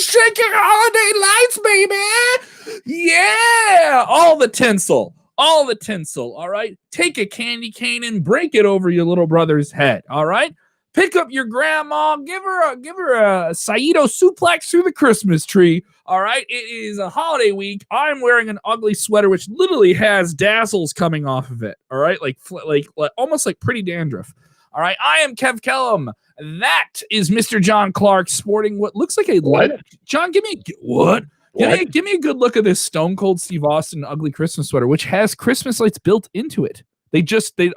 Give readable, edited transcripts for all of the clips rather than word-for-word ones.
shake your holiday lights, baby. Yeah, all the tinsel. All right? Take a candy cane and break it over your little brother's head, all right? Pick up your grandma, give her a Saito suplex through the Christmas tree, all right? It is a holiday week. I'm wearing an ugly sweater which literally has dazzles coming off of it, all right? Like almost like pretty dandruff. All right, I am Kev Kellum. That is Mr. John Clark sporting what looks like a light. John, give me what? Give me a good look at this Stone Cold Steve Austin ugly Christmas sweater, which has Christmas lights built into it. They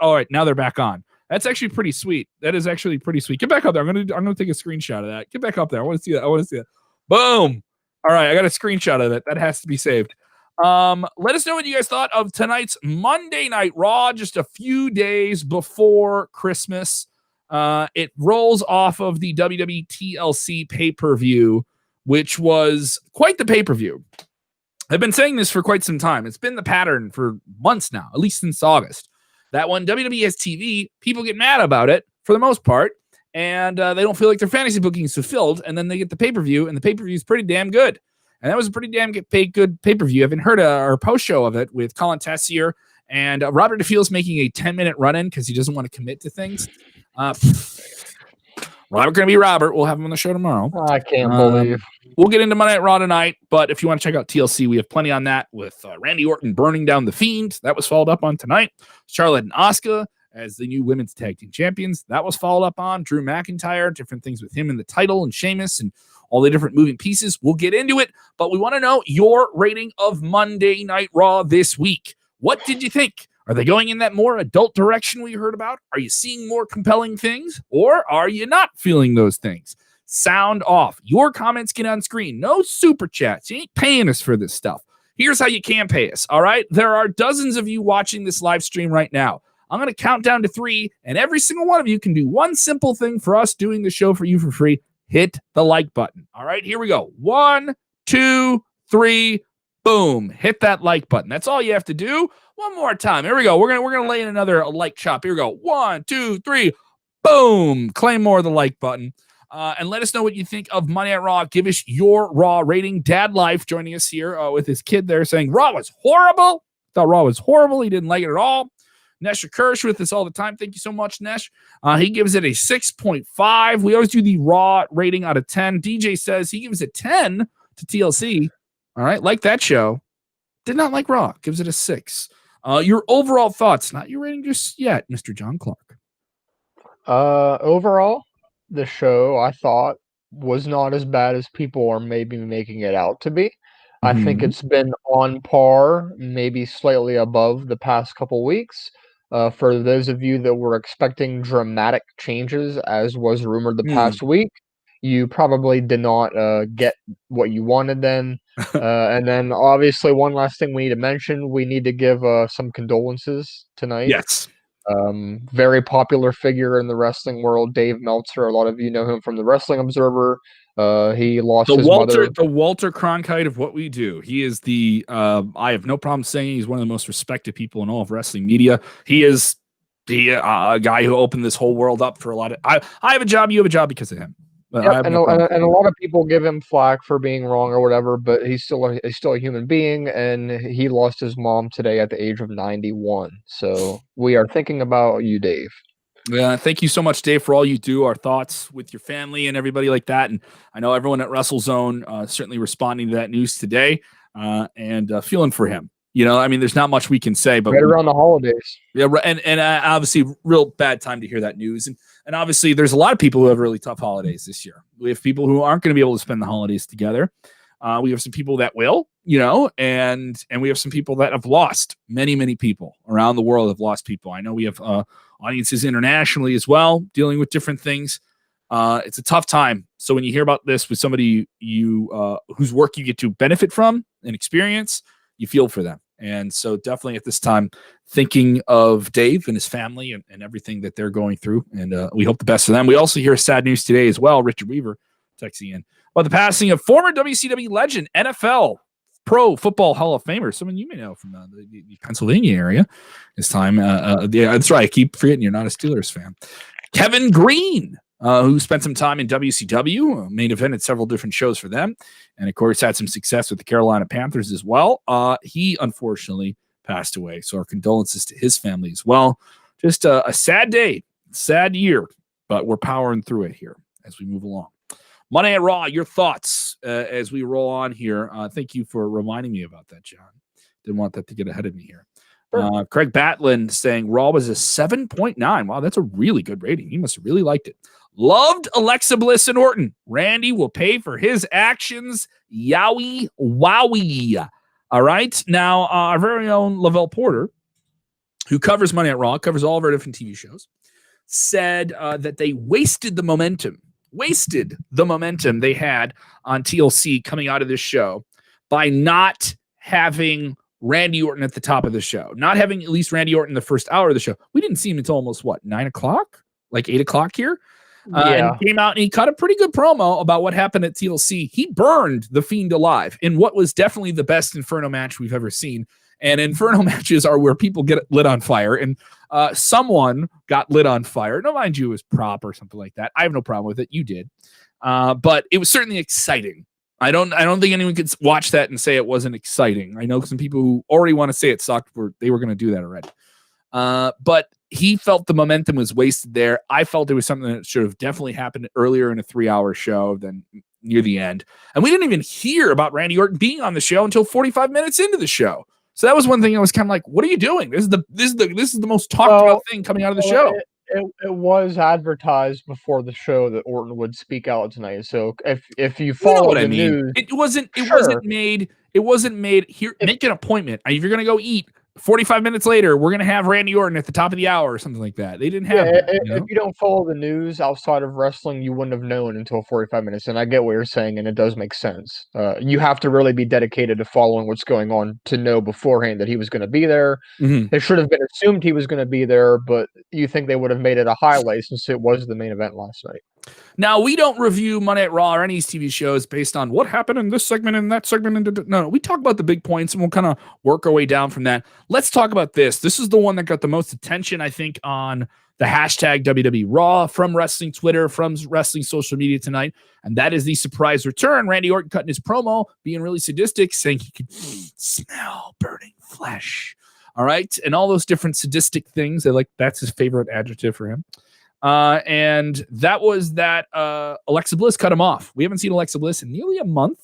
all right, now they're back on. That's actually pretty sweet. That is actually pretty sweet. Get back up there. I'm gonna take a screenshot of that. Get back up there. I want to see that. Boom. All right, I got a screenshot of it. That has to be saved. Let us know what you guys thought of tonight's Monday Night Raw, just a few days before Christmas. It rolls off of the WWE TLC pay-per-view, which was quite the pay-per-view. I've been saying this for quite some time. It's been the pattern for months now, at least since August. That when WWE has TV, people get mad about it for the most part, and they don't feel like their fantasy booking is fulfilled, and then they get the pay-per-view, and the pay-per-view is pretty damn good. And that was a pretty damn good pay-per-view. I haven't heard our post-show of it with Colin Tessier, and Robert DeFeel's making a 10-minute run-in because he doesn't want to commit to things. Robert going to be Robert. We'll have him on the show tomorrow. I can't believe. We'll get into Monday Night Raw tonight, but if you want to check out TLC, we have plenty on that with Randy Orton burning down The Fiend. That was followed up on tonight. Charlotte and Asuka as the new women's tag team champions. That was followed up on. Drew McIntyre, different things with him in the title, and Sheamus, and all the different moving pieces. We'll get into it, but we want to know your rating of Monday Night Raw this week. What did you think? Are they going in that more adult direction we heard about? Are you seeing more compelling things? Or are you not feeling those things? Sound off. Your comments get on screen. No super chats. You ain't paying us for this stuff. Here's how you can pay us, all right? There are dozens of you watching this live stream right now. I'm going to count down to 3, and every single one of you can do one simple thing for us doing the show for you for free. Hit the like button. All right, here we go. 1, 2, 3, boom. Hit that like button. That's all you have to do. One more time. Here we go. We're gonna lay in another like chop. Here we go. 1, 2, 3, boom. Claim more of the like button. And let us know what you think of Monday Night Raw. Give us your Raw rating. Dad Life joining us here with his kid there saying Raw was horrible. Thought Raw was horrible. He didn't like it at all. Nesh Kirsch with us all the time. Thank you so much, Nesh. He gives it a 6.5. We always do the Raw rating out of 10. DJ says he gives it 10 to TLC. All right, like that show. Did not like Raw. Gives it a 6. Your overall thoughts, not your rating just yet, Mr. John Clark. Overall, the show I thought was not as bad as people are maybe making it out to be. I think it's been on par, maybe slightly above the past couple weeks. For those of you that were expecting dramatic changes, as was rumored the past week, you probably did not get what you wanted then. And then, obviously, one last thing we need to mention, we need to give some condolences tonight. Yes. Very popular figure in the wrestling world, Dave Meltzer. A lot of you know him from the Wrestling Observer. He lost his mother. The Walter Cronkite of what we do. He is the, I have no problem saying he's one of the most respected people in all of wrestling media. He is a guy who opened this whole world up for a lot of, I have a job, you have a job because of him. Yep, and a lot of people give him flack for being wrong or whatever, but he's still a human being, and he lost his mom today at the age of 91. So we are thinking about you, Dave. Yeah, thank you so much, Dave, for all you do. Our thoughts with your family and everybody like that. And I know everyone at WrestleZone certainly responding to that news today and feeling for him. You know, I mean, there's not much we can say, but right around the holidays. Yeah, and obviously, real bad time to hear that news. And obviously, there's a lot of people who have really tough holidays this year. We have people who aren't going to be able to spend the holidays together. We have some people that will, you know, and we have some people that have lost. Many people around the world have lost people. I know we have audiences internationally as well, dealing with different things. It's a tough time. So when you hear about this with somebody whose work you get to benefit from and experience, you feel for them. And so definitely at this time, thinking of Dave and his family and everything that they're going through. And we hope the best for them. We also hear sad news today as well. Richard Weaver texting in about the passing of former WCW legend, NFL Pro Football Hall of Famer. Someone you may know from the Pennsylvania area this time. Yeah, that's right. I keep forgetting you're not a Steelers fan. Kevin Green who spent some time in WCW, main evented several different shows for them, and of course had some success with the Carolina Panthers as well. He unfortunately passed away, so our condolences to his family as well. Just a sad day, sad year, but we're powering through it here as we move along. Monday at Raw, your thoughts as we roll on here. Thank you for reminding me about that, John. Didn't want that to get ahead of me here. Sure. Craig Batlin saying Raw was a 7.9. Wow, that's a really good rating. He must have really liked it. Loved Alexa Bliss and Orton. Randy will pay for his actions. Yowie wowie. All right. Now, our very own Lavelle Porter, who covers Monday at Raw, covers all of our different TV shows, said that they wasted the momentum they had on TLC coming out of this show by not having Randy Orton at the top of the show, not having at least Randy Orton the first hour of the show. We didn't see him until almost 9 o'clock, like 8 o'clock here. And he came out and he cut a pretty good promo about what happened at TLC. He burned The Fiend alive in what was definitely the best Inferno match we've ever seen. And Inferno matches are where people get lit on fire, and someone got lit on fire. No, mind you, it was prop or something like that. I have no problem with it. You did. But it was certainly exciting. I don't think anyone could watch that and say it wasn't exciting. I know some people who already want to say it sucked, they were going to do that already. But he felt the momentum was wasted there. I felt it was something that should have definitely happened earlier in a 3-hour show than near the end. And we didn't even hear about Randy Orton being on the show until 45 minutes into the show. So that was one thing I was kind of like, what are you doing? This is the most talked about thing coming out of the show. It was advertised before the show that Orton would speak out tonight. So if you follow the news, it wasn't made here. Make an appointment. If you're gonna go eat, 45 minutes later, we're going to have Randy Orton at the top of the hour or something like that. They didn't have that, if you don't follow the news outside of wrestling, you wouldn't have known until 45 minutes. And I get what you're saying, and it does make sense. You have to really be dedicated to following what's going on to know beforehand that he was going to be there. Mm-hmm. It should have been assumed he was going to be there, but you think they would have made it a highlight since it was the main event last night. Now, we don't review Monday at Raw or any of these TV shows based on what happened in this segment and that segment. No, we talk about the big points, and we'll kind of work our way down from that. Let's talk about this. This is the one that got the most attention, I think, on the hashtag WWE RAW from wrestling Twitter, from wrestling social media tonight, and that is the surprise return. Randy Orton cutting his promo, being really sadistic, saying he could smell burning flesh. All right, and all those different sadistic things. That's his favorite adjective for him. And that was that Alexa Bliss cut him off. We haven't seen Alexa Bliss in nearly a month.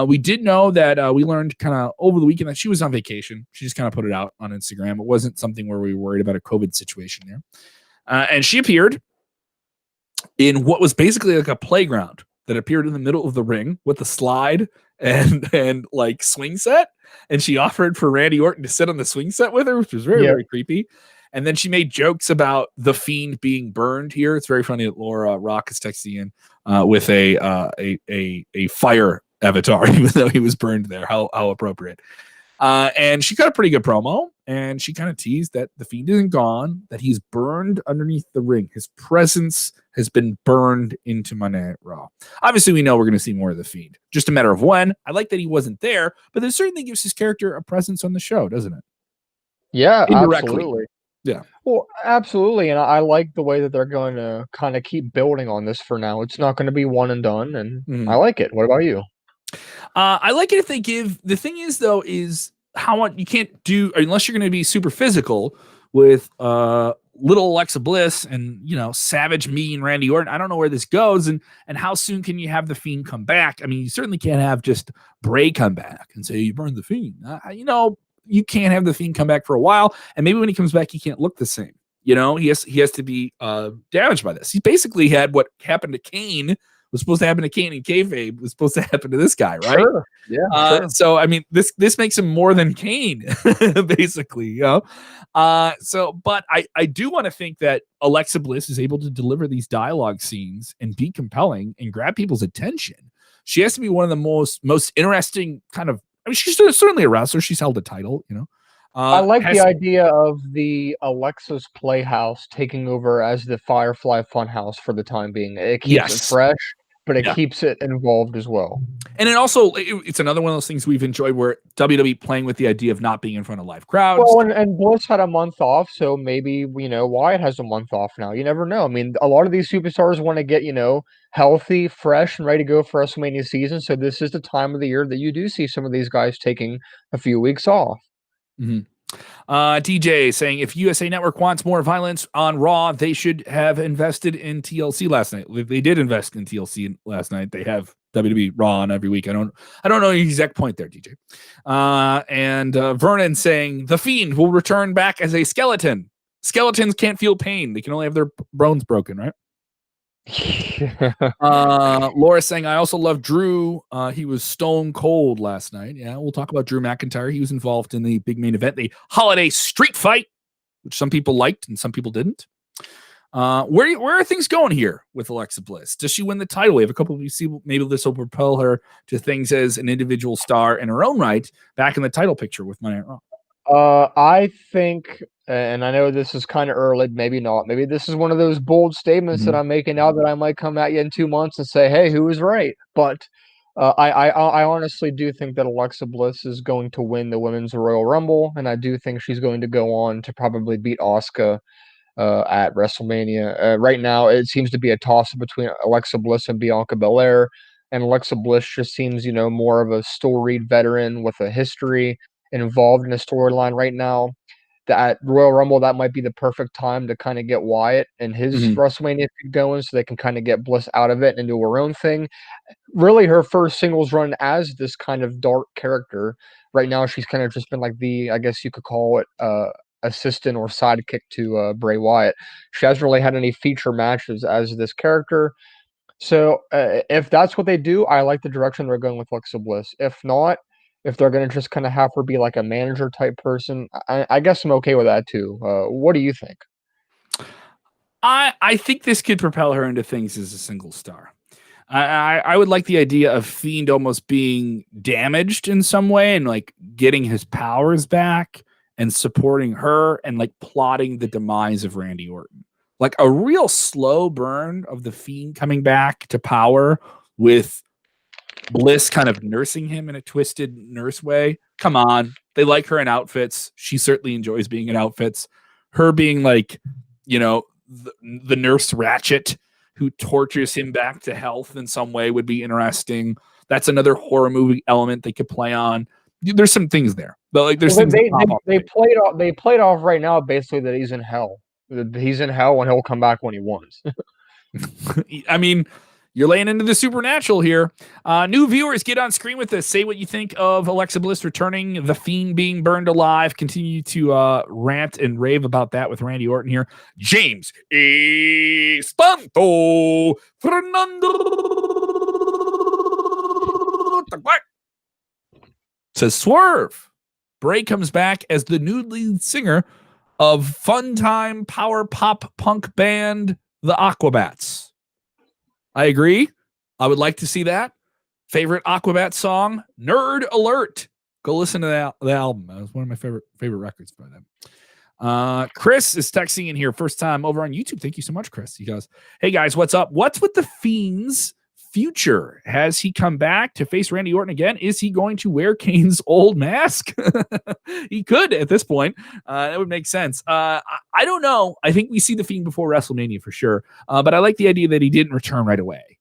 We did know that we learned kind of over the weekend that she was on vacation. She just kind of put it out on Instagram. It wasn't something where we were worried about a COVID situation there. And she appeared in what was basically like a playground that appeared in the middle of the ring with a slide and like swing set. And she offered for Randy Orton to sit on the swing set with her, which was very, very creepy. And then she made jokes about the Fiend being burned here. It's very funny that Laura Rock is texting in with a fire avatar, even though he was burned there. How appropriate. And she got a pretty good promo, and she kind of teased that the Fiend isn't gone, that he's burned underneath the ring. His presence has been burned into Monday Night Raw. Obviously, we know we're going to see more of the Fiend. Just a matter of when. I like that he wasn't there, but it certainly gives his character a presence on the show, doesn't it? Yeah, absolutely. Yeah. Well, absolutely. And I like the way that they're going to kind of keep building on this for now. It's not going to be one and done, and I like it. What about you? I like it if they give. The thing is, though, is how much you can't do unless you're going to be super physical with little Alexa Bliss and, Savage Me and Randy Orton. I don't know where this goes, and how soon can you have the Fiend come back? I mean, you certainly can't have just Bray come back and say you burned the Fiend. You can't have the Fiend come back for a while, and maybe when he comes back, he can't look the same. He has to be damaged by this. He basically had what happened to Kane was supposed to happen to Kane and kayfabe was supposed to happen to this guy, right? Sure. Yeah. Sure. So I mean, this makes him more than Kane, basically. But I do want to think that Alexa Bliss is able to deliver these dialogue scenes and be compelling and grab people's attention. She has to be one of the most interesting kind of. I mean, she's certainly a wrestler. She's held a title, I like the idea of the Alexa's Playhouse taking over as the Firefly Funhouse for the time being. It keeps it fresh. but it Yeah. keeps it involved as well. And it also, it's another one of those things we've enjoyed where WWE playing with the idea of not being in front of live crowds. Well, and Bliss had a month off, so maybe, Wyatt has a month off now. You never know. I mean, a lot of these superstars want to get, healthy, fresh, and ready to go for WrestleMania season. So this is the time of the year that you do see some of these guys taking a few weeks off. Mm-hmm. DJ saying if USA Network wants more violence on Raw, they should have invested in TLC last night. They did invest in TLC last night. They have WWE Raw on every week. I don't know the exact point there, DJ. And Vernon saying the Fiend will return back as a skeleton. Skeletons can't feel pain. They can only have their bones broken, right? Laura saying I also love Drew. He was stone cold last night. Yeah, we'll talk about Drew McIntyre. He was involved in the big main event, the holiday street fight, which some people liked and some people didn't. Where are things going here with Alexa Bliss? Does she win the title? We have a couple of you see maybe this will propel her to things as an individual star in her own right, back in the title picture with Monday Night Raw. I think, and I know this is kind of early, maybe not. Maybe this is one of those bold statements that I'm making now that I might come at you in 2 months and say, "Hey, who was right?" But I honestly do think that Alexa Bliss is going to win the Women's Royal Rumble, and I do think she's going to go on to probably beat Asuka at WrestleMania. Right now, it seems to be a toss-up between Alexa Bliss and Bianca Belair, and Alexa Bliss just seems, more of a storied veteran with a history involved in a storyline right now. That Royal Rumble, that might be the perfect time to kind of get Wyatt and his WrestleMania feud going so they can kind of get Bliss out of it and do her own thing. Really, her first singles run as this kind of dark character. Right now, she's kind of just been like the, I guess you could call it, assistant or sidekick to Bray Wyatt. She hasn't really had any feature matches as this character. So if that's what they do, I like the direction they're going with Alexa Bliss. If not, if they're going to just kind of have her be like a manager type person, I guess I'm okay with that too. What do you think? I think this could propel her into things as a single star. I would like the idea of Fiend almost being damaged in some way and like getting his powers back and supporting her and like plotting the demise of Randy Orton. Like a real slow burn of the Fiend coming back to power with Bliss kind of nursing him in a twisted nurse way. Come on. They like her in outfits. She certainly enjoys being in outfits. Her being like, the nurse Ratchet who tortures him back to health in some way would be interesting. That's another horror movie element they could play on. There's some things there. But like there's things they played off right now basically that he's in hell. He's in hell and he'll come back when he wants. I mean, you're laying into the supernatural here. New viewers, get on screen with us. Say what you think of Alexa Bliss returning, the Fiend being burned alive. Continue to rant and rave about that with Randy Orton here. James Espanto Fernando says Swerve. Bray comes back as the new lead singer of fun time power pop punk band the Aquabats. I agree. I would like to see that. Favorite Aquabat song, Nerd Alert. Go listen to the album. That was one of my favorite records by them. Chris is texting in here first time over on YouTube. Thank you so much, Chris. He goes, hey guys, what's up? What's with the Fiend's future? Has he come back to face Randy Orton again? Is he going to wear Kane's old mask? He could at this point. That would make sense. I don't know. I think we see the Fiend before WrestleMania for sure. But I like the idea that he didn't return right away,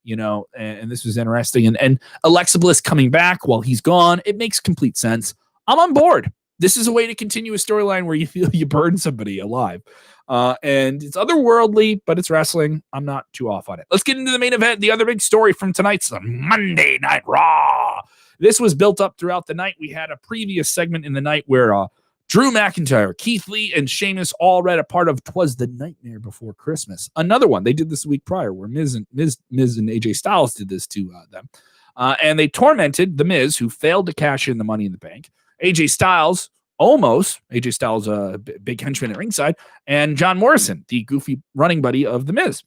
and this was interesting. And Alexa Bliss coming back while he's gone, it makes complete sense. I'm on board. This is a way to continue a storyline where you feel you burn somebody alive. And it's otherworldly, but it's wrestling. I'm not too off on it. Let's get into the main event. The other big story from tonight's Monday Night Raw. This was built up throughout the night. We had a previous segment in the night where Drew McIntyre, Keith Lee, and Sheamus all read a part of "'Twas the Nightmare Before Christmas." Another one they did this week prior, where Miz and AJ Styles did this to them, and they tormented the Miz, who failed to cash in the Money in the Bank. AJ Styles, a big henchman at ringside, and John Morrison, the goofy running buddy of the Miz,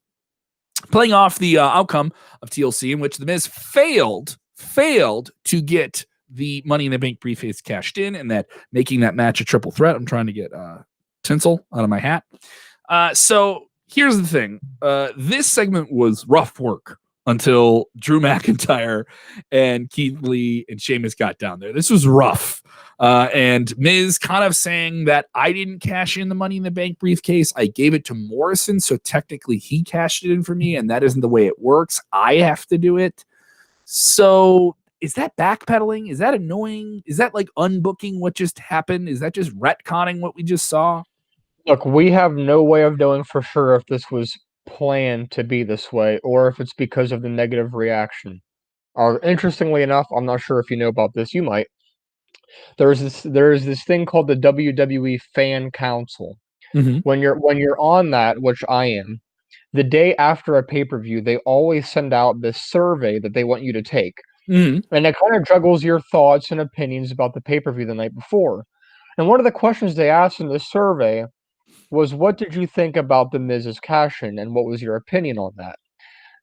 playing off the outcome of TLC, in which the Miz failed to get the Money in the Bank briefcase cashed in, and that making that match a triple threat. I'm trying to get tinsel out of my hat. So here's the thing. This segment was rough work until Drew McIntyre and Keith Lee and Sheamus got down there. This was rough. And Miz kind of saying that I didn't cash in the Money in the Bank briefcase. I gave it to Morrison, so technically he cashed it in for me, and that isn't the way it works. I have to do it. So is that backpedaling? Is that annoying? Is that like unbooking what just happened? Is that just retconning what we just saw? Look, we have no way of knowing for sure if this was planned to be this way or if it's because of the negative reaction. Interestingly enough, I'm not sure if you know about this. You might. There's this thing called the WWE Fan Council. Mm-hmm. When you're on that, which I am, the day after a pay-per-view, they always send out this survey that they want you to take. Mm-hmm. And it kind of juggles your thoughts and opinions about the pay-per-view the night before. And one of the questions they asked in this survey was, what did you think about the Miz's cash-in, and what was your opinion on that?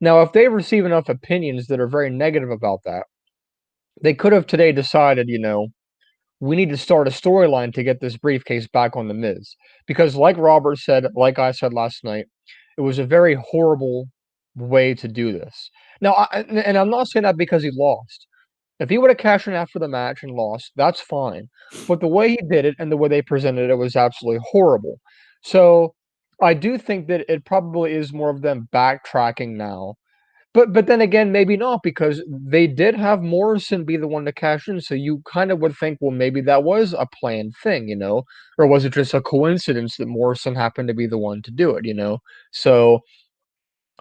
Now, if they receive enough opinions that are very negative about that, they could have today decided, we need to start a storyline to get this briefcase back on the Miz. Because like Robert said, like I said last night, it was a very horrible way to do this. Now, and I'm not saying that because he lost. If he would have cashed in after the match and lost, that's fine. But the way he did it and the way they presented it was absolutely horrible. So I do think that it probably is more of them backtracking now. But then again, maybe not, because they did have Morrison be the one to cash in. So you kind of would think, well, maybe that was a planned thing, or was it just a coincidence that Morrison happened to be the one to do it? So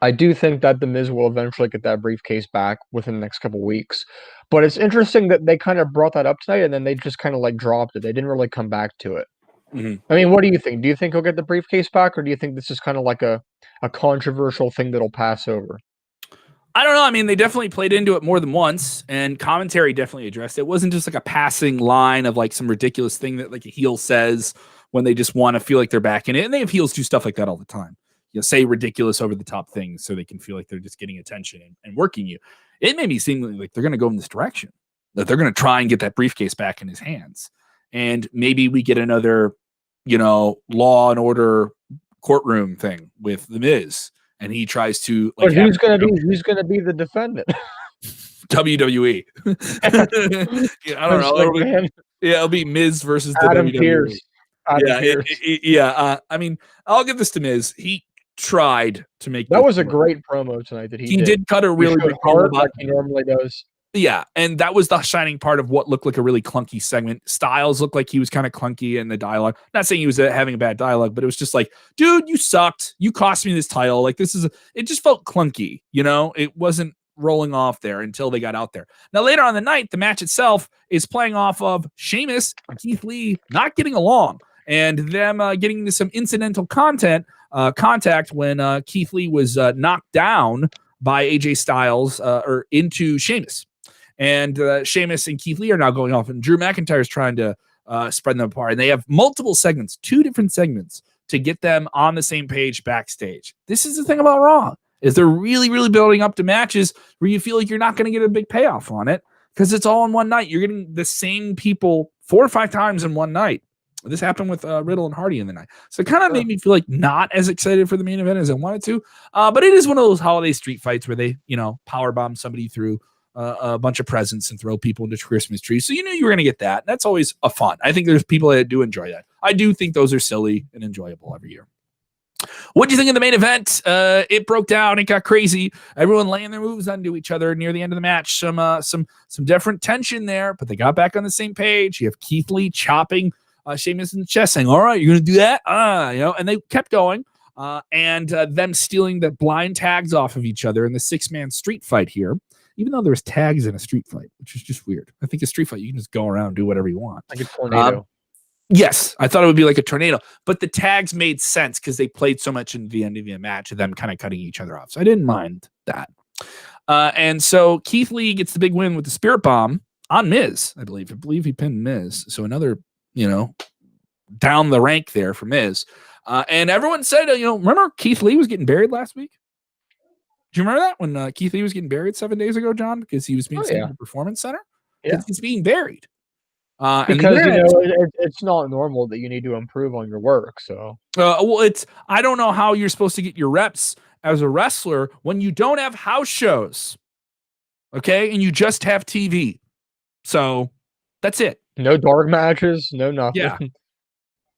I do think that the Miz will eventually get that briefcase back within the next couple weeks. But it's interesting that they kind of brought that up tonight and then they just kind of like dropped it. They didn't really come back to it. Mm-hmm. I mean, what do you think? Do you think he'll get the briefcase back, or do you think this is kind of like a controversial thing that'll pass over? I don't know. I mean, they definitely played into it more than once, and commentary definitely addressed it. It wasn't just like a passing line of like some ridiculous thing that like a heel says when they just want to feel like they're back in it. And they have heels do stuff like that all the time. Say ridiculous over the top things so they can feel like they're just getting attention and working you. It made me seem like they're going to go in this direction, that they're going to try and get that briefcase back in his hands. And maybe we get another, Law and Order courtroom thing with The Miz. And he tries to like. But who's gonna be the defendant? WWE. I don't know. It'll be Miz versus the Adam WWE. Pearce. I mean, I'll give this to Miz. He tried to make that was a great promo tonight that he did cut a really big heart like he normally does. Yeah, and that was the shining part of what looked like a really clunky segment. Styles looked like he was kind of clunky in the dialogue. Not saying he was having a bad dialogue, but it was just like, dude, you sucked. You cost me this title. Like it just felt clunky. It wasn't rolling off there until they got out there. Now later on the night, the match itself is playing off of Sheamus and Keith Lee not getting along, and them getting into some incidental contact when Keith Lee was knocked down by AJ Styles or into Sheamus. And Sheamus and Keith Lee are now going off, and Drew McIntyre is trying to spread them apart. And they have multiple segments, 2 different segments, to get them on the same page backstage. This is the thing about Raw, is they're really, really building up to matches where you feel like you're not going to get a big payoff on it because it's all in one night. You're getting the same people 4 or 5 times in one night. This happened with Riddle and Hardy in the night. So it kind of made me feel like not as excited for the main event as I wanted to. But it is one of those holiday street fights where they, powerbomb somebody through a bunch of presents and throw people into Christmas trees. So you knew you were going to get that. And that's always a fun. I think there's people that do enjoy that. I do think those are silly and enjoyable every year. What do you think of the main event? It broke down. It got crazy. Everyone laying their moves onto each other near the end of the match. Some different tension there, but they got back on the same page. You have Keith Lee chopping Sheamus in the chest, saying, "All right, you're going to do that?" And they kept going. And them stealing the blind tags off of each other in the 6-man street fight here. Even though there's tags in a street fight, which is just weird. I think a street fight, you can just go around and do whatever you want. Like a tornado. Yes, I thought it would be like a tornado. But the tags made sense because they played so much in the end of the match of them kind of cutting each other off. So I didn't mind that. And so Keith Lee gets the big win with the Spirit Bomb on Miz, I believe. I believe he pinned Miz. So another, down the rank there for Miz. And everyone said, remember Keith Lee was getting buried last week? Do you remember that when Keith Lee was getting buried 7 days ago, John? Because he was being sent to the Performance Center? Yeah. He's being buried. Because it's not normal that you need to improve on your work. So I don't know how you're supposed to get your reps as a wrestler when you don't have house shows, okay, and you just have TV. So that's it. No dark matches, no nothing. Yeah.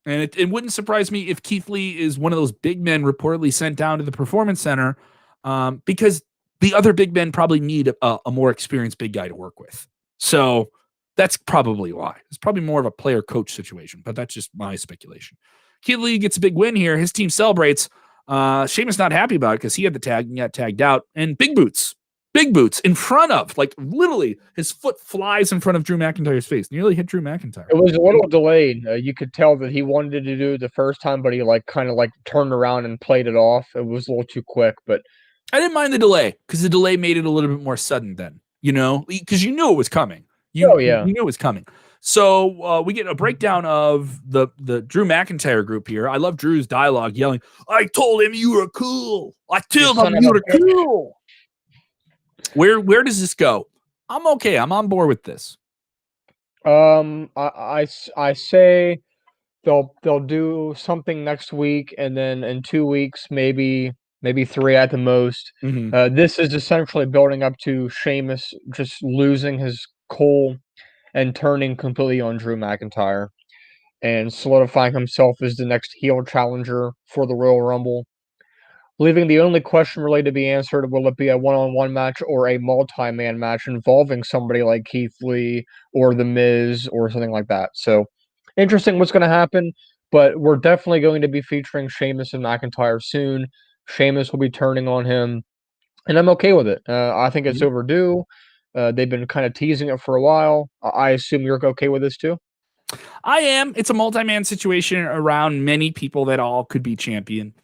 And it wouldn't surprise me if Keith Lee is one of those big men reportedly sent down to the Performance Center, because the other big men probably need a more experienced big guy to work with. So that's probably why. It's probably more of a player-coach situation, but that's just my speculation. Keith Lee gets a big win here. His team celebrates. Sheamus not happy about it because he had the tag and got tagged out. And big boots in front of, like, literally his foot flies in front of Drew McIntyre's face. Nearly hit Drew McIntyre. It was a little delayed. You could tell that he wanted to do it the first time, but he kind of turned around and played it off. It was a little too quick, but I didn't mind the delay because the delay made it a little bit more sudden then, because you knew it was coming. You knew it was coming. So we get a breakdown of the Drew McIntyre group here. I love Drew's dialogue yelling, "I told him you were cool. I told him you were cool." Where does this go? I'm okay. I'm on board with this. I say they'll do something next week, and then in 2 weeks, maybe 3 at the most. Mm-hmm. This is essentially building up to Sheamus just losing his cool and turning completely on Drew McIntyre and solidifying himself as the next heel challenger for the Royal Rumble, leaving the only question really to be answered: will it be a one-on-one match or a multi-man match involving somebody like Keith Lee or The Miz or something like that? So, interesting what's going to happen, but we're definitely going to be featuring Sheamus and McIntyre soon. Sheamus will be turning on him, and I'm okay with it. I think it's overdue. They've been kind of teasing it for a while. I assume you're okay with this too? I am. It's a multi-man situation around many people that all could be champion.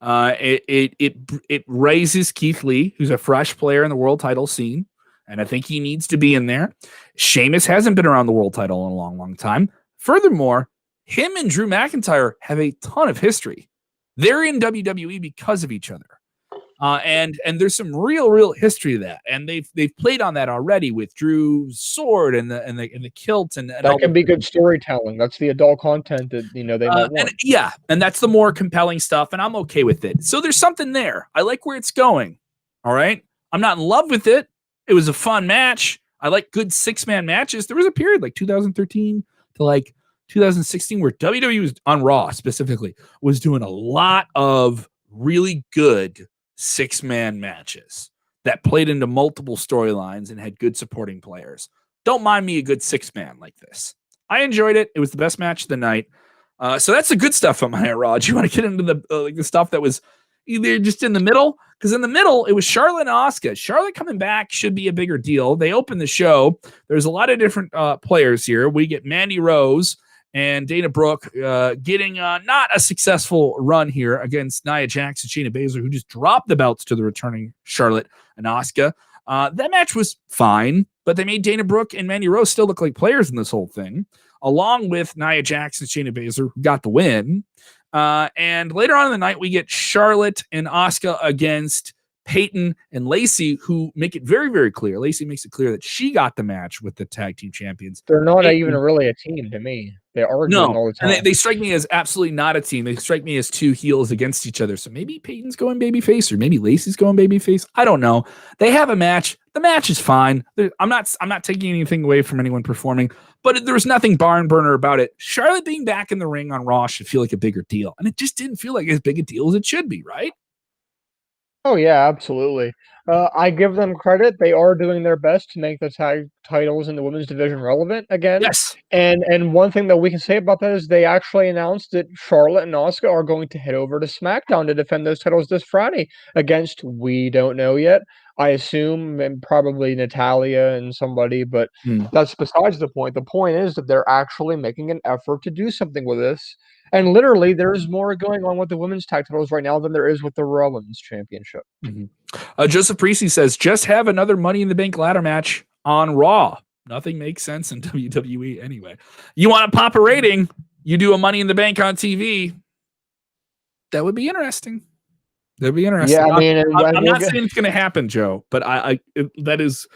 It raises Keith Lee, who's a fresh player in the world title scene, and I think he needs to be in there. Sheamus hasn't been around the world title in a long, long time. Furthermore, him and Drew McIntyre have a ton of history. They're in WWE because of each other. And there's some real history of that, and they've played on that already with Drew's sword and the kilt and that can be good storytelling. That's the adult content that they might want. And that's the more compelling stuff, and I'm okay with it. So there's something there. I like where it's going. All right, I'm not in love with it. It was a fun match. I like good 6-man matches. There was a period like 2013 to 2016 where WWE was on Raw specifically was doing a lot of really good 6-man matches that played into multiple storylines and had good supporting players. Don't mind me a good 6-man like this. I enjoyed it. It was the best match of the night. So that's the good stuff on my Raw. Do you want to get into the stuff that was either just in the middle? Because in the middle, it was Charlotte and Asuka. Charlotte coming back should be a bigger deal. They opened the show. There's a lot of different players here. We get Mandy Rose and Dana Brooke getting not a successful run here against Nia Jax and Shayna Baszler, who just dropped the belts to the returning Charlotte and Asuka. That match was fine, but they made Dana Brooke and Mandy Rose still look like players in this whole thing, along with Nia Jax and Shayna Baszler, who got the win. And later on in the night, we get Charlotte and Asuka against Peyton and Lacey, who make it very, very clear. Lacey makes it clear that she got the match with the tag team champions. They're not even really a team to me. They argue all the time. And they strike me as absolutely not a team. They strike me as two heels against each other. So maybe Peyton's going babyface, or maybe Lacey's going babyface. I don't know. They have a match. The match is fine. I'm not taking anything away from anyone performing, but there was nothing barn burner about it. Charlotte being back in the ring on Raw should feel like a bigger deal, and it just didn't feel like as big a deal as it should be, right? Oh, yeah, absolutely. I give them credit. They are doing their best to make the tag titles in the women's division relevant again. Yes. And one thing that we can say about that is they actually announced that Charlotte and Asuka are going to head over to SmackDown to defend those titles this Friday against, we don't know yet. I assume probably Natalya and somebody, but that's besides the point. The point is that they're actually making an effort to do something with this. And literally, there's more going on with the women's tag titles right now than there is with the Raw Women's Championship. Joseph Priestley says, just have another Money in the Bank ladder match on Raw. Nothing makes sense in WWE anyway. You want to pop a rating, you do a Money in the Bank on TV. That would be interesting. That'd be interesting. Yeah, I mean, I'm not saying it's going to happen, Joe, but that is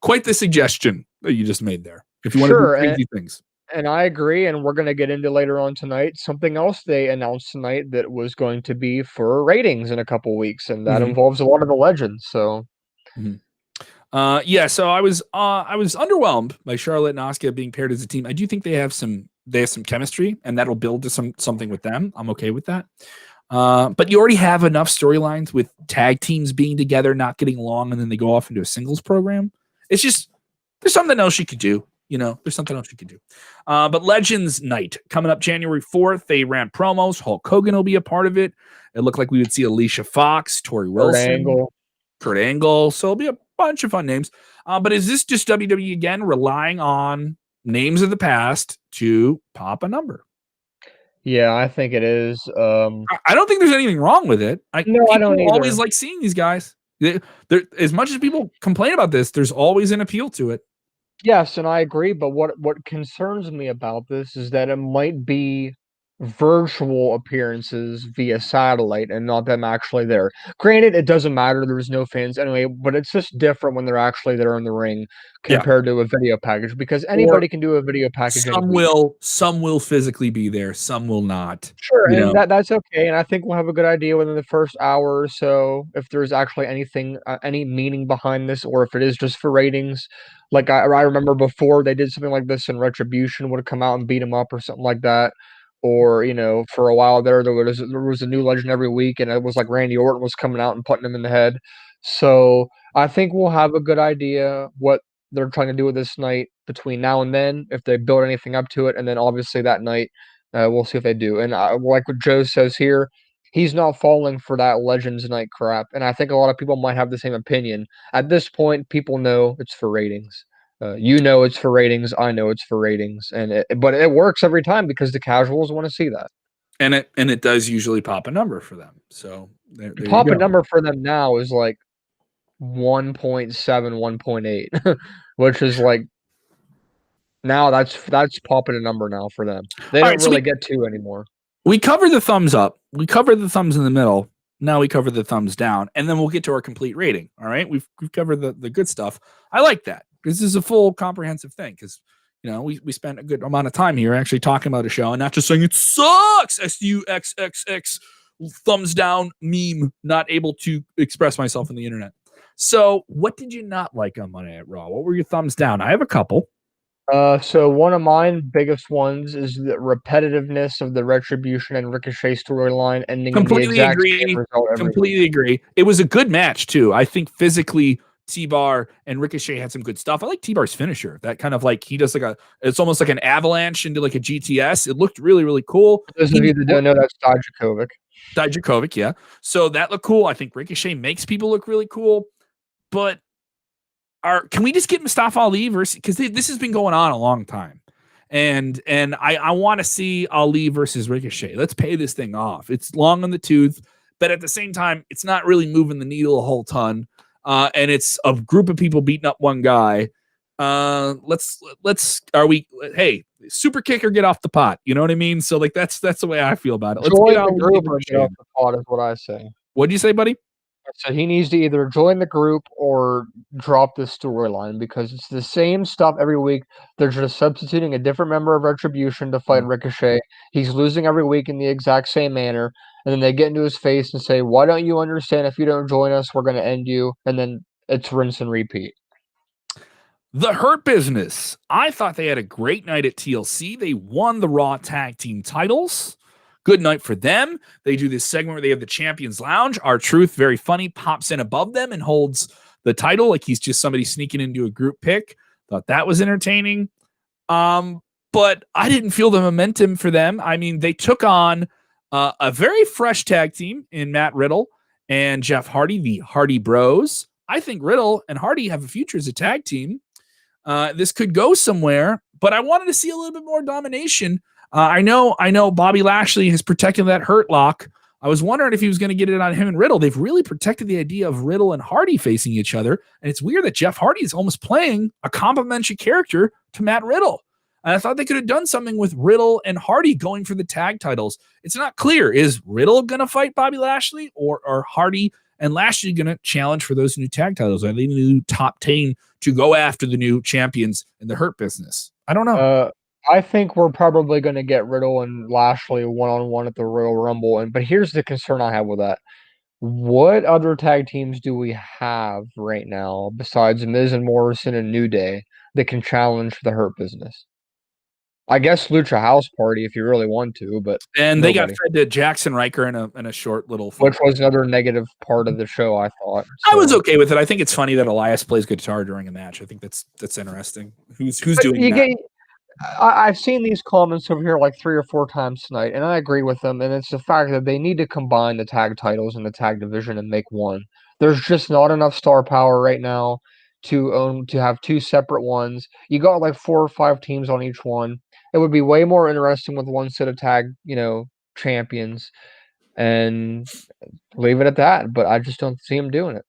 quite the suggestion that you just made there. If you want to do crazy things. And I agree, and we're gonna get into later on tonight, something else they announced tonight that was going to be for ratings in a couple weeks, and that Mhm. involves a lot of the legends, so Mhm. Yeah, so I was underwhelmed by Charlotte and Asuka being paired as a team. I do think they have some chemistry, and that'll build to something with them. I'm okay with that. But you already have enough storylines with tag teams being together, not getting along, and then they go off into a singles program. It's just there's something else you could do. There's something else you could do. But Legends Night coming up January 4th. They ran promos. Hulk Hogan will be a part of it. It looked like we would see Alicia Fox, Tori Kurt Wilson, Angle. Kurt Angle. So it'll be a bunch of fun names. But is this just WWE again relying on names of the past to pop a number? Yeah, I think it is, I don't think there's anything wrong with it. no, I don't People always either. like seeing these guys. As much as people complain about this, there's always an appeal to it. Yes, and I agree, but what concerns me about this is that it might be virtual appearances via satellite and not them actually there. Granted, it doesn't matter, there's no fans anyway, but it's just different when they're actually there in the ring Yeah. compared to a video package because Or anybody can do a video package any some week. will physically be there, some will not. Sure, You and know, that's okay, and I think we'll have a good idea within the first hour or so if there's actually anything, any meaning behind this, or if it is just for ratings. Like I remember before they did something like this, and Retribution would have come out and beat him up or something like that. Or for a while there was a new legend every week, and it was like Randy Orton was coming out and putting him in the head. So I think we'll have a good idea what they're trying to do with this night between now and then, if they build anything up to it, and then obviously that night. We'll see if they do. And like what Joe says here, he's not falling for that Legends Night crap. And I think a lot of people might have the same opinion. At this point, people know it's for ratings. It's for ratings. I know it's for ratings. But it works every time because the casuals want to see that. and it does usually pop a number for them. So there The you pop a go. number for them now is like 1.7, 1.8, which is like now that's popping a number now for them. They All don't right, so really get two anymore. we cover the thumbs up. We cover the thumbs in the middle. Now we cover the thumbs down, and then we'll get to our complete rating. All right, we've covered the good stuff. I like that because this is a full comprehensive thing. Because we spent a good amount of time here actually talking about a show and not just saying it sucks. SUXXX thumbs down meme. Not able to express myself on the internet. So, what did you not like on Monday Night Raw? What were your thumbs down? I have a couple. So one of mine biggest ones is the repetitiveness of the Retribution and Ricochet storyline ending in the Completely exact same agree. result every week. Completely agree. It was a good match too. I think physically T-Bar and Ricochet had some good stuff. I like T-Bar's finisher. That kind of like he does it's almost like an avalanche into like a GTS. It looked really, really cool. For those of you that don't know, that's Dijakovic. Dijakovic, yeah. So that looked cool. I think Ricochet makes people look really cool. But can we just get Mustafa Ali versus, because this has been going on a long time, and I want to see Ali versus Ricochet. Let's pay this thing off. It's long on the tooth, but at the same time, it's not really moving the needle a whole ton. And it's a group of people beating up one guy. Hey, super kick or get off the pot. You know what I mean? So like that's the way I feel about it. Let's Join get the group or Ricochet. get off the pot is what I say. What'd you say, buddy? So he needs to either join the group or drop this storyline because it's the same stuff every week. They're just substituting a different member of Retribution to fight Ricochet. He's losing every week in the exact same manner. And then they get into his face and say, "Why don't you understand? If you don't join us, we're going to end you." And then it's rinse and repeat. The Hurt Business. I thought they had a great night at TLC. They won the Raw Tag Team titles. Good night for them. They do this segment where they have the Champions Lounge. R-Truth, very funny, pops in above them and holds the title like he's just somebody sneaking into a group pick. Thought that was entertaining. But I didn't feel the momentum for them. I mean, they took on a very fresh tag team in Matt Riddle and Jeff Hardy, the Hardy Bros. I think Riddle and Hardy have a future as a tag team. This could go somewhere, but I wanted to see a little bit more domination. I know Bobby Lashley has protected that Hurt Lock. I was wondering if he was going to get it on him and Riddle. They've really protected the idea of Riddle and Hardy facing each other. And it's weird that Jeff Hardy is almost playing a complimentary character to Matt Riddle. And I thought they could have done something with Riddle and Hardy going for the tag titles. It's not clear. Is Riddle going to fight Bobby Lashley or are Hardy and Lashley going to challenge for those new tag titles? Are they the new top 10 to go after the new champions in the Hurt Business? I don't know. I think we're probably gonna get Riddle and Lashley one-on-one at the Royal Rumble, but here's the concern I have with that. What other tag teams do we have right now besides Miz and Morrison and New Day that can challenge the Hurt Business? I guess Lucha House Party if you really want to, but And they got nobody. fed to Jackson Riker in a short little Which thing. was another negative part of the show, I thought. I was So okay with it. I think it's funny that Elias plays guitar during a match. I think that's interesting. Who's but doing you that? get I've seen these comments over here like 3 or 4 times tonight, and I agree with them, and it's the fact that they need to combine the tag titles and the tag division and make one. There's just not enough star power right now to have 2 separate ones. You got like 4 or 5 teams on each one. It would be way more interesting with one set of tag, champions and leave it at that, but I just don't see them doing it.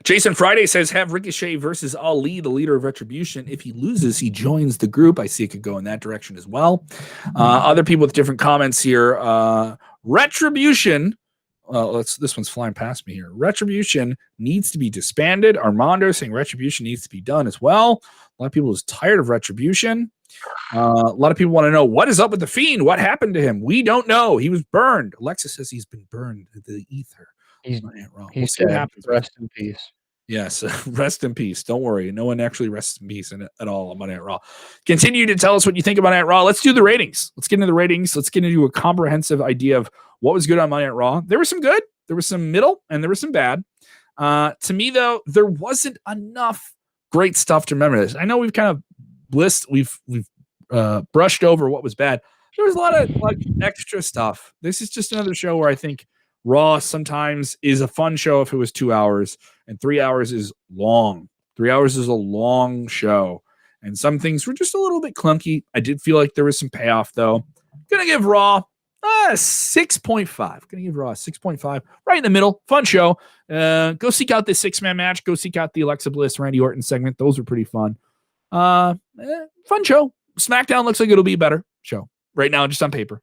Jason Friday says, have Ricochet versus Ali, the leader of Retribution. If he loses, he joins the group. I see it could go in that direction as well. Other people with different comments here. Retribution. This one's flying past me here. Retribution needs to be disbanded. Armando saying Retribution needs to be done as well. A lot of people is tired of Retribution. A lot of people want to know what is up with the Fiend. What happened to him? We don't know. He was burned. Alexa says he's been burned to the ether. He's We'll see what happens. Rest in peace. Yes, rest in peace. Don't worry. No one actually rests in peace at all on Monday Night Raw. Continue to tell us what you think about Monday Night Raw. Let's do the ratings. Let's get into the ratings. Let's get into a comprehensive idea of what was good on Monday Night Raw. There was some good, there was some middle, and there was some bad. To me, though, there wasn't enough great stuff to remember this. I know we've kind of we've brushed over what was bad. There was a lot of like extra stuff. This is just another show where I think Raw sometimes is a fun show if it was 2 hours, and 3 hours is long. 3 hours is a long show, and some things were just a little bit clunky. I did feel like there was some payoff, though. Gonna give Raw a 6.5. Gonna give Raw a 6.5. Right in the middle. Fun show. Go seek out this 6-man match. Go seek out the Alexa Bliss, Randy Orton segment. Those were pretty fun. Fun show. SmackDown looks like it'll be a better show right now, just on paper.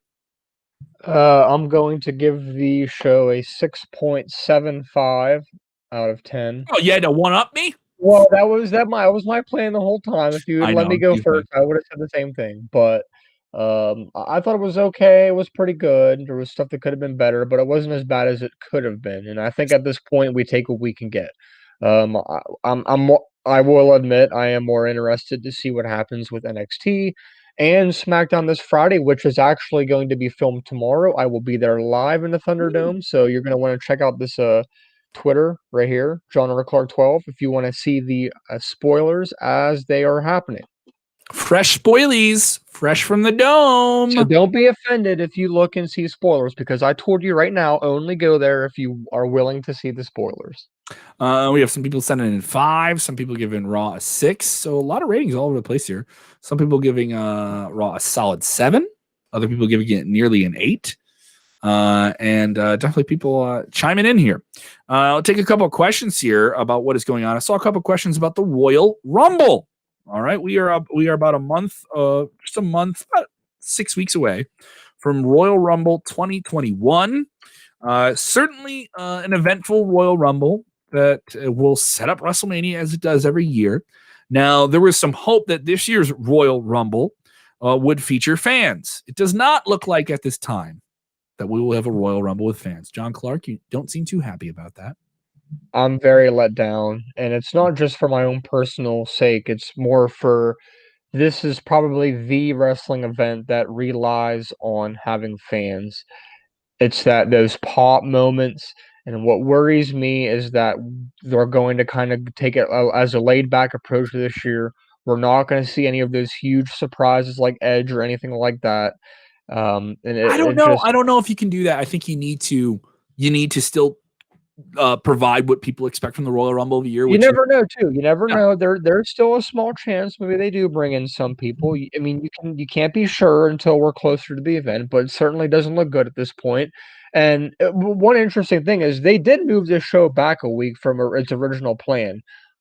I'm going to give the show a 6.75 out of 10. Oh, you had to one-up me? Well, that was my plan the whole time. If you would let me go first, I would have said the same thing. But I thought it was okay. It was pretty good. There was stuff that could have been better, but it wasn't as bad as it could have been. And I think at this point we take what we can get. I will admit I am more interested to see what happens with NXT and SmackDown this Friday, which is actually going to be filmed tomorrow. I will be there live in the Thunderdome, so you're going to want to check out this Twitter right here, John Rick Clark 12, if you want to see the spoilers as they are happening. Fresh spoilies, fresh from the dome. So don't be offended if you look and see spoilers, because I told you right now, only go there if you are willing to see the spoilers. We have some people sending in 5, some people giving Raw a 6. So a lot of ratings all over the place here. Some people giving Raw a solid 7. Other people giving it nearly an 8. And definitely people chiming in here. I'll take a couple of questions here about what is going on. I saw a couple of questions about the Royal Rumble. All right, we are about a month, about 6 weeks away from Royal Rumble 2021. Certainly an eventful Royal Rumble that will set up WrestleMania as it does every year. Now, there was some hope that this year's Royal Rumble would feature fans. It does not look like at this time that we will have a Royal Rumble with fans. John Clark, you don't seem too happy about that. I'm very let down, and it's not just for my own personal sake. It's more for this is probably the wrestling event that relies on having fans. It's that those pop moments, and what worries me is that they're going to kind of take it as a laid back approach this year. We're not going to see any of those huge surprises like Edge or anything like that. And I don't know. I don't know if you can do that. I think you need to still provide what people expect from the Royal Rumble of the year. You never know, too. You never know. There's still a small chance maybe they do bring in some people. I mean, you can't be sure until we're closer to the event, but it certainly doesn't look good at this point. And one interesting thing is they did move this show back a week from its original plan,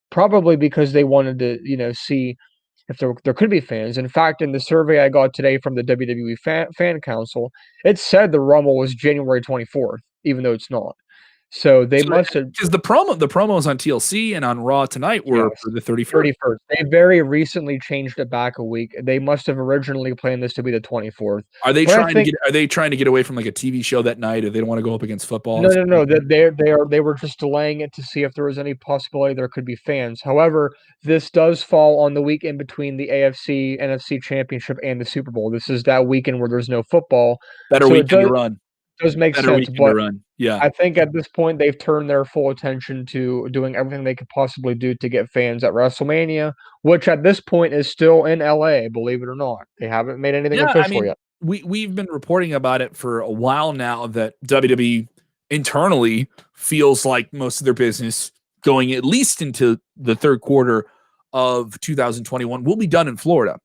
probably because they wanted to, see if there could be fans. In fact, in the survey I got today from the WWE Fan Council, it said the Rumble was January 24th, even though it's not. So they must have, because the promos on TLC and on Raw tonight were for the 31st. 31st. They very recently changed it back a week. They must have originally planned this to be the 24th. Are they trying to get away from like a TV show that night, or they don't want to go up against football? No. They were just delaying it to see if there was any possibility there could be fans. However, this does fall on the week in between the AFC NFC Championship and the Super Bowl. This is that weekend where there's no football. Better so weekend to run. Does make Better sense, weekend but to run. Yeah. I think at this point they've turned their full attention to doing everything they could possibly do to get fans at WrestleMania, which at this point is still in LA, believe it or not. They haven't made anything official yet. We've been reporting about it for a while now that WWE internally feels like most of their business going at least into the third quarter of 2021 will be done in Florida.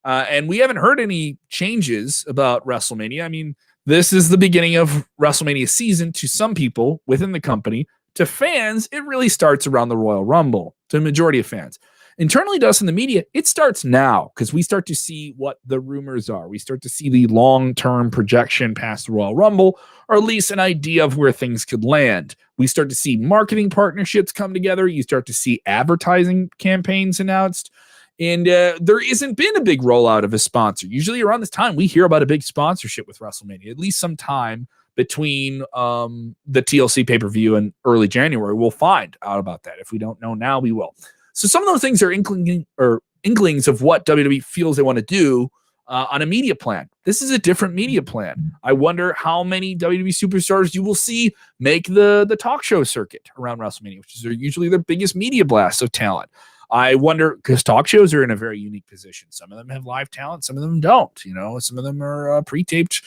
And we haven't heard any changes about WrestleMania. I mean, this is the beginning of WrestleMania season to some people within the company. To fans, it really starts around the Royal Rumble, to the majority of fans. Internally to us in the media, it starts now because we start to see what the rumors are. We start to see the long-term projection past the Royal Rumble, or at least an idea of where things could land. We start to see marketing partnerships come together. You start to see advertising campaigns announced. And there isn't been a big rollout of a sponsor. Usually around this time, we hear about a big sponsorship with WrestleMania, at least some time between the TLC pay-per-view and early January. We'll find out about that. If we don't know now, we will. So some of those things are inklings of what WWE feels they want to do on a media plan. This is a different media plan. I wonder how many WWE superstars you will see make the talk show circuit around WrestleMania, which is usually their biggest media blast of talent. I wonder, because talk shows are in a very unique position. Some of them have live talent, some of them don't. You know, some of them are pre-taped,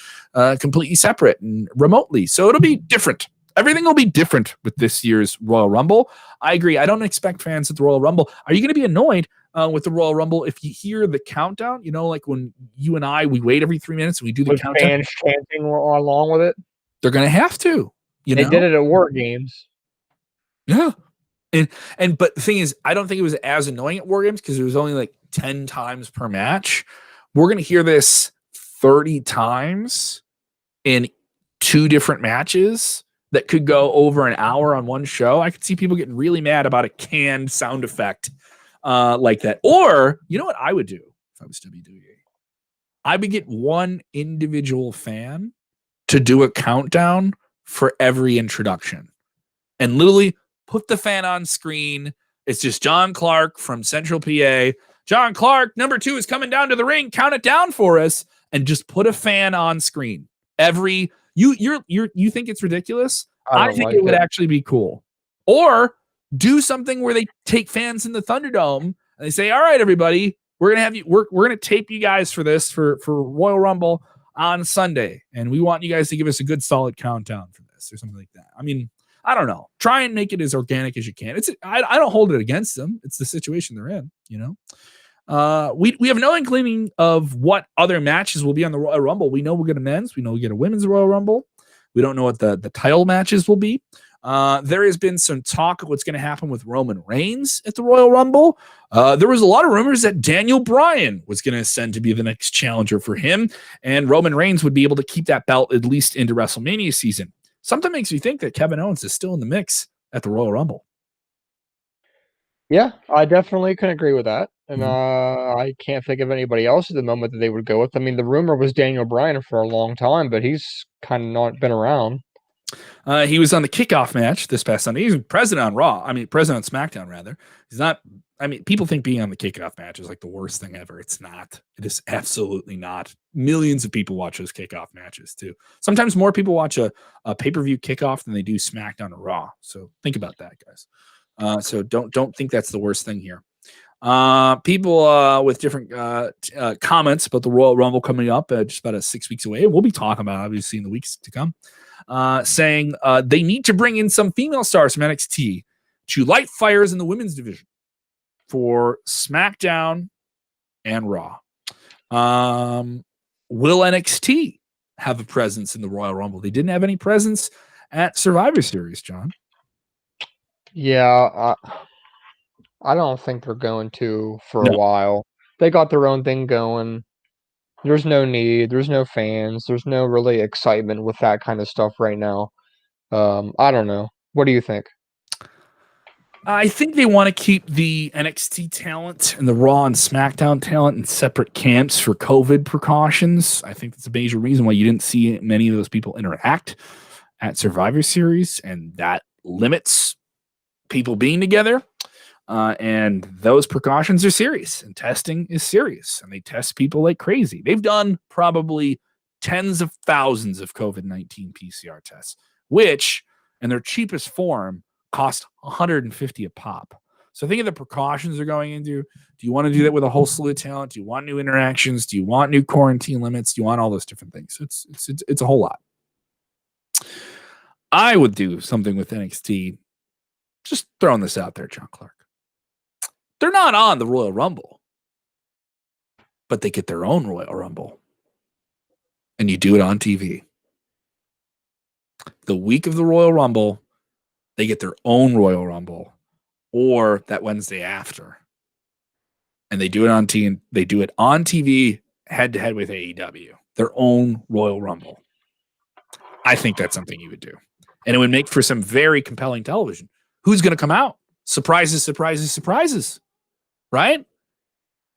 completely separate and remotely. So it'll be different. Everything will be different with this year's Royal Rumble. I agree. I don't expect fans at the Royal Rumble. Are you going to be annoyed with the Royal Rumble if you hear the countdown? You know, like when you and I, we wait every 3 minutes and we do the countdown. Fans chanting along with it. They're going to have to. They did it at War Games. Yeah. But the thing is, I don't think it was as annoying at War Games because it was only like 10 times per match. We're going to hear this 30 times in 2 different matches that could go over an hour on one show. I could see people getting really mad about a canned sound effect like that. Or, you know what I would do if I was WWE? I would get one individual fan to do a countdown for every introduction. And literally put the fan on screen. It's just John Clark from Central PA. John Clark, number 2 is coming down to the ring. Count it down for us, and just put a fan on screen. You think it's ridiculous? I think it would actually be cool. Or do something where they take fans in the Thunderdome and they say, "All right, everybody, we're gonna have you. We're gonna tape you guys for this for Royal Rumble on Sunday, and we want you guys to give us a good solid countdown for this," or something like that. I mean, I don't know. Try and make it as organic as you can. I don't hold it against them. It's the situation they're in, you know. We have no inkling of what other matches will be on the Royal Rumble. We know we'll get a men's. We know we get a women's Royal Rumble. We don't know what the title matches will be. There has been some talk of what's going to happen with Roman Reigns at the Royal Rumble. There was a lot of rumors that Daniel Bryan was going to ascend to be the next challenger for him, and Roman Reigns would be able to keep that belt at least into WrestleMania season. Something makes me think that Kevin Owens is still in the mix at the Royal Rumble. Yeah, I definitely can agree with that. And I can't think of anybody else at the moment that they would go with. I mean, the rumor was Daniel Bryan for a long time, but he's kind of not been around. He was on the kickoff match this past Sunday. He's president on Raw. I mean, president on SmackDown, rather. He's not. I mean, people think being on the kickoff match is like the worst thing ever. It's not. It is absolutely not. Millions of people watch those kickoff matches too. Sometimes more people watch a pay-per-view kickoff than they do SmackDown or Raw. So think about that, guys. So don't think that's the worst thing here. People with different comments about the Royal Rumble coming up just about 6 weeks away. We'll be talking about obviously in the weeks to come. Saying they need to bring in some female stars from NXT to light fires in the women's division for SmackDown and Raw. Will NXT have a presence in the Royal Rumble? They didn't have any presence at Survivor Series, John. Yeah, I don't think they're going to for a while. They got their own thing going. There's no need. There's no fans. There's no really excitement with that kind of stuff right now. I don't know. What do you think? I think they want to keep the NXT talent and the Raw and SmackDown talent in separate camps for COVID precautions. I think that's a major reason why you didn't see many of those people interact at Survivor Series, and that limits people being together. And those precautions are serious, and testing is serious, and they test people like crazy. They've done probably tens of thousands of COVID-19 PCR tests, which in their cheapest form cost $150 a pop. So think of the precautions they're going into. Do you want to do that with a whole slew of talent? Do you want new interactions? Do you want new quarantine limits? Do you want all those different things? It's a whole lot. I would do something with NXT. Just throwing this out there, John Clark. They're not on the Royal Rumble, but they get their own Royal Rumble. And you do it on TV. The week of the Royal Rumble, they get their own Royal Rumble, or that Wednesday after. And they do it on TV. They do it on TV head to head with AEW. Their own Royal Rumble. I think that's something you would do. And it would make for some very compelling television. Who's going to come out? Surprises, surprises, surprises. Right?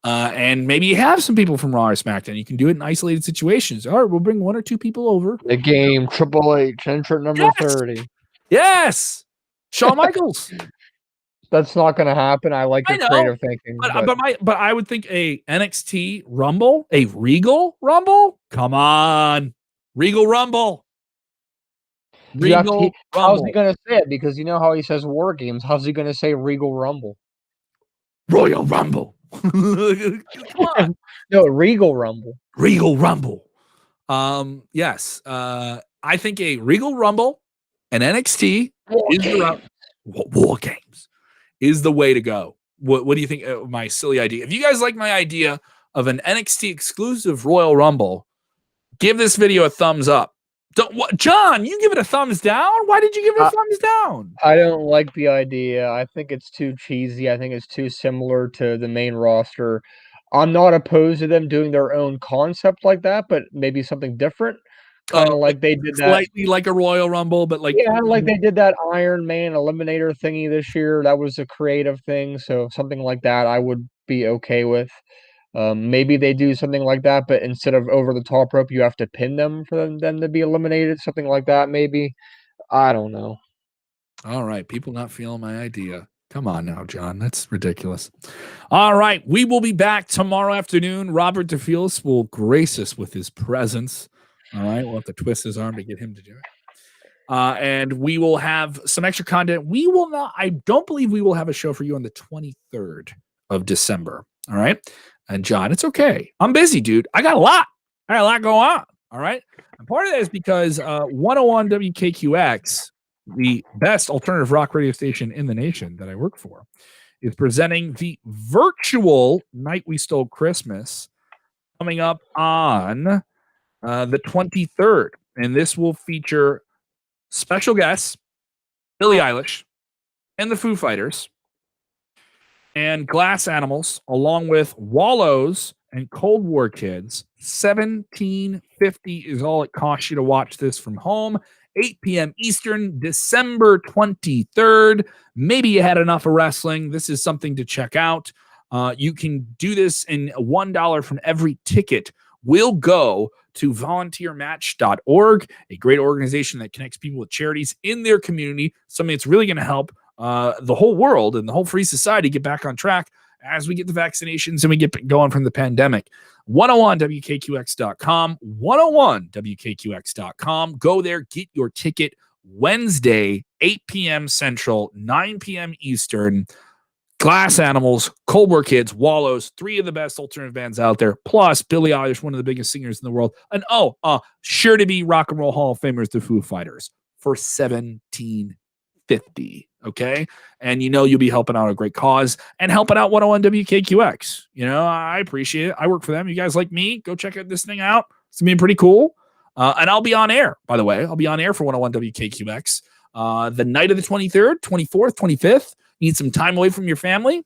And maybe you have some people from Raw or SmackDown. You can do it in isolated situations. All right, we'll bring one or two people over. The game, Triple H, entrant number 30. Yes. Shawn Michaels. That's not going to happen. I like your creative thinking. But I would think a NXT Rumble, a Regal Rumble. Come on. Regal Rumble. How's he going to say it? Because you know how he says War Games. How's he going to say Regal Rumble? Royal Rumble. Come on. No, Regal Rumble. Regal Rumble. Yes. I think a Regal Rumble and NXT War Games is the way to go. What do you think of my silly idea? If you guys like my idea of an NXT exclusive Royal Rumble, give this video a thumbs up. John, you give it a thumbs down? Why did you give it a thumbs down? I don't like the idea. I think it's too cheesy. I think it's too similar to the main roster. I'm not opposed to them doing their own concept like that, but maybe something different. Kind of like they did that. Slightly like a Royal Rumble, but like... Yeah, like they did that Iron Man Eliminator thingy this year. That was a creative thing, so something like that I would be okay with. Maybe they do something like that, but instead of over the top rope, you have to pin them for them to be eliminated. Something like that, maybe. I don't know. All right, people not feeling my idea. Come on now, John. That's ridiculous. All right, we will be back tomorrow afternoon. Robert DeFelis will grace us with his presence. All right, we'll have to twist his arm to get him to do it. And we will have some extra content. I don't believe we will have a show for you on the 23rd of December. All right. And John, it's okay. I'm busy, dude. I got a lot going on. All right. And part of that is because 101 WKQX, the best alternative rock radio station in the nation that I work for, is presenting the virtual Night We Stole Christmas coming up on the 23rd. And this will feature special guests, Billie Eilish and the Foo Fighters, and Glass Animals, along with Wallows and Cold War Kids. $17.50 is all it costs you to watch this from home. 8 p.m. Eastern, December 23rd. Maybe you had enough of wrestling. This is something to check out. You can do this, and $1 from every ticket will go to volunteermatch.org, a great organization that connects people with charities in their community, something that's really going to help the whole world and the whole free society get back on track as we get the vaccinations and we get going from the pandemic. 101WKQX.com, 101WKQX.com. Go there, get your ticket Wednesday, 8 p.m. Central, 9 p.m. Eastern. Glass Animals, Cold War Kids, Wallows, 3 of the best alternative bands out there, plus Billie Eilish, one of the biggest singers in the world, and sure to be Rock and Roll Hall of Famers, the Foo Fighters, for $17.50. Okay, and you'll be helping out a great cause and helping out 101 WKQX. I appreciate it. I work for them. You guys like me? Go check this thing out. It's gonna be pretty cool. And I'll be on air. By the way, I'll be on air for 101 WKQX the night of the 23rd, 24th, 25th. Need some time away from your family?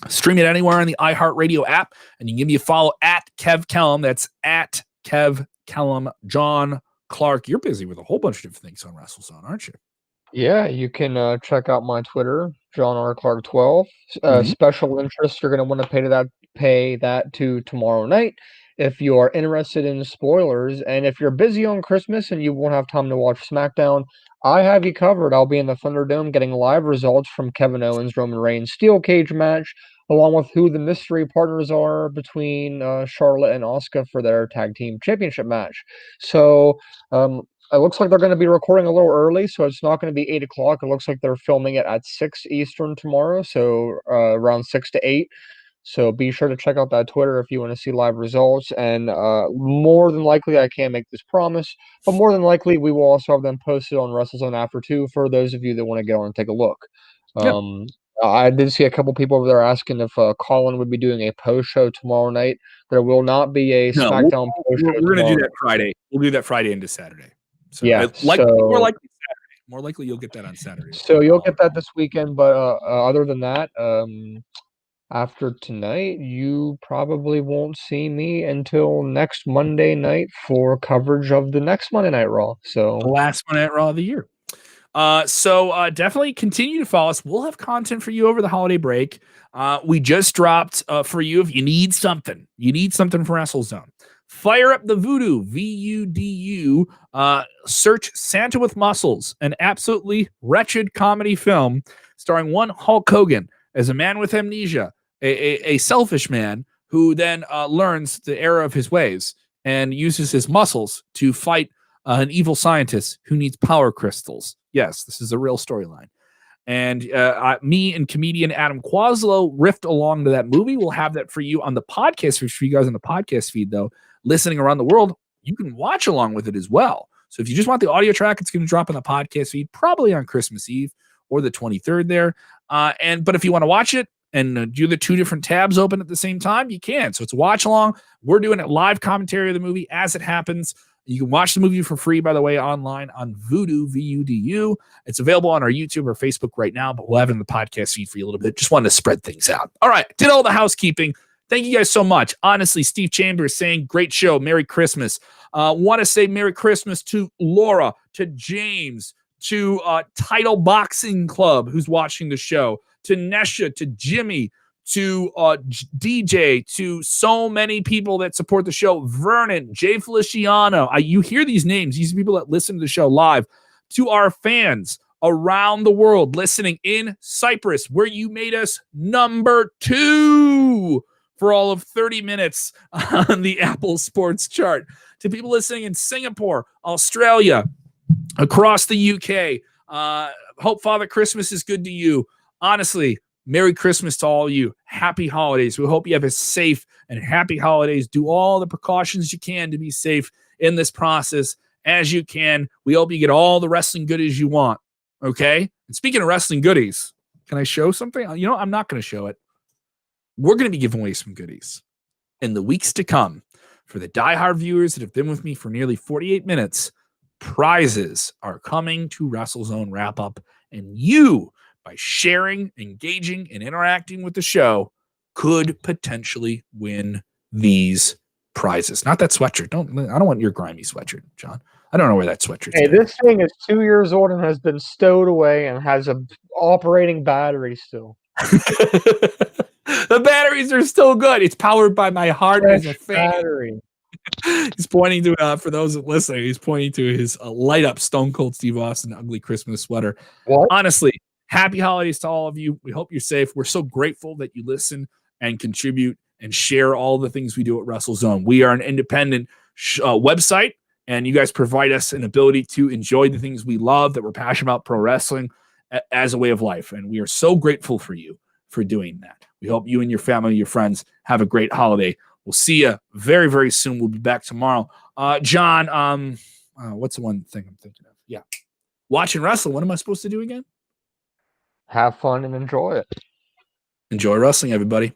Stream it anywhere on the iHeartRadio app, and you can give me a follow at Kev Kellum. That's at Kev Kellum. John Clark, you're busy with a whole bunch of different things on WrestleZone, aren't you? Yeah, you can check out my Twitter, John R. Clark 12. Mhm. Special interest, you're gonna want to pay that to tomorrow night if you are interested in spoilers. And if you're busy on Christmas and you won't have time to watch SmackDown, I have you covered. I'll be in the Thunderdome getting live results from Kevin Owens Roman Reigns steel cage match, along with who the mystery partners are between Charlotte and Asuka for their tag team championship match. So. It looks like they're going to be recording a little early, so it's not going to be 8 o'clock. It looks like they're filming it at 6 Eastern tomorrow, so around 6 to 8. So be sure to check out that Twitter if you want to see live results. And more than likely, I can't make this promise, but more than likely, we will also have them posted on WrestleZone after too for those of you that want to go and take a look. Yep. I did see a couple people over there asking if Colin would be doing a post show tomorrow night. There will not be a No, SmackDown post show we're going to tomorrow do that night. Friday. We'll do that Friday into Saturday. So Yeah, more so likely Saturday. More likely you'll get that on Saturday. So you'll get that this weekend, but other than that, after tonight, you probably won't see me until next Monday night for coverage of the next Monday Night Raw. The So last one at Raw of the year. So definitely continue to follow us. We'll have content for you over the holiday break. We just dropped for you if you need something for WrestleZone. Fire up the Voodoo, VUDU. Search Santa with Muscles, an absolutely wretched comedy film starring one Hulk Hogan as a man with amnesia, a selfish man who then learns the error of his ways and uses his muscles to fight an evil scientist who needs power crystals. Yes, this is a real storyline. And me and comedian Adam Quaslow riffed along to that movie. We'll have that for you on the podcast. For you guys on the podcast feed, though, listening around the world, you can watch along with it as well. So if you just want the audio track, it's going to drop on the podcast feed probably on Christmas Eve or the 23rd there. But if you want to watch it and do the two different tabs open at the same time, you can. So it's a watch along. We're doing a live commentary of the movie as it happens. You can watch the movie for free, by the way, online on Vudu, VUDU. It's available on our YouTube or Facebook right now, but we'll have it in the podcast feed for you a little bit. Just wanted to spread things out. All right. Did all the housekeeping. Thank you guys so much. Honestly, Steve Chambers saying, great show. Merry Christmas. Want to say Merry Christmas to Laura, to James, to Title Boxing Club, who's watching the show, to Nesha, to Jimmy, to DJ, to so many people that support the show, Vernon, Jay Feliciano. You hear these names, these people that listen to the show live, to our fans around the world listening in Cyprus, where you made us number 2 for all of 30 minutes on the Apple Sports chart, to people listening in Singapore, Australia, across the UK. Hope Father Christmas is good to you. Honestly, Merry Christmas to all of you. Happy holidays. We hope you have a safe and happy holidays. Do all the precautions you can to be safe in this process as you can. We hope you get all the wrestling goodies you want. Okay? And speaking of wrestling goodies, can I show something? I'm not going to show it. We're going to be giving away some goodies in the weeks to come. For the diehard viewers that have been with me for nearly 48 minutes, prizes are coming to WrestleZone Wrap-Up, and you, by sharing, engaging, and interacting with the show, could potentially win these prizes. Not that sweatshirt. I don't want your grimy sweatshirt, John. I don't know where that sweatshirt's hey, at. this thing is 2 years old and has been stowed away and has a operating battery still. The batteries are still good. It's powered by my heart as a fan. Battery. He's pointing to, for those listening, he's pointing to his light up Stone Cold Steve Austin ugly Christmas sweater. What? Honestly, happy holidays to all of you. We hope you're safe. We're so grateful that you listen and contribute and share all the things we do at WrestleZone. We are an independent website, and you guys provide us an ability to enjoy the things we love, that we're passionate about, pro wrestling as a way of life. And we are so grateful for you for doing that. We hope you and your family, your friends have a great holiday. We'll see you very, very soon. We'll be back tomorrow. John, what's the one thing I'm thinking of? Yeah. Watching wrestling. What am I supposed to do again? Have fun and enjoy it. Enjoy wrestling, everybody.